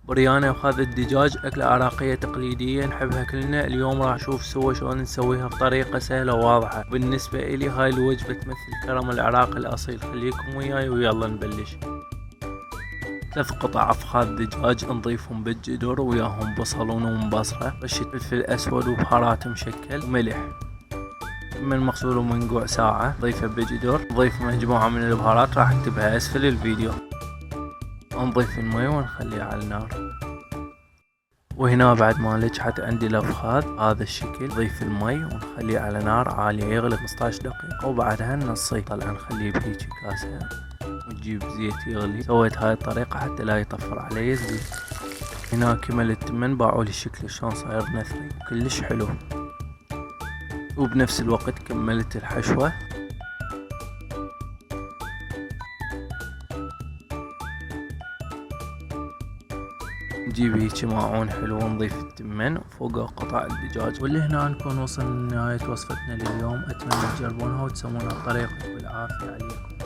وريانة وهذا الدجاج أكلة عراقية تقليدية نحبها كلنا. اليوم راح نشوف سوا شلون نسويها بطريقة سهلة وواضحة. بالنسبة إلي هاي الوجبة تمثل كرم العراق الأصيل. خليكم وياي ويلا نبلش. 3 قطع أفخاذ دجاج نضيفهم بالجدر وياهم بصل وبصرة، رشة فلفل أسود وبهارات مشكل وملح. من مغسول ومنقوع ساعة ضيفه بالجدر. نضيف مجموعة من البهارات راح اكتبها أسفل الفيديو. نضيف المي ونخليه على النار. وهنا بعد ما لجحت عندي الأفخاذ هذا الشكل نضيف المي ونخليه على نار عالية يغلي 15 دقيقة وبعدها نصيه. طلع نخليه بهيجي كاسة ونجيب زيت يغلي. سويت هاي الطريقة حتى لا يطفر علي الزيت. هنا كمل التمن باعولي الشكل شلون صاير نثري كلش حلو. وبنفس الوقت كملت الحشوة. نجيب هيجي ماعون حلو ونضيف التمن وفوقه قطع الدجاج. ولهنا نكون وصلنا لنهاية وصفتنا لليوم. اتمنى تجربونها وتسوونها بطريقة والعافية عليكم.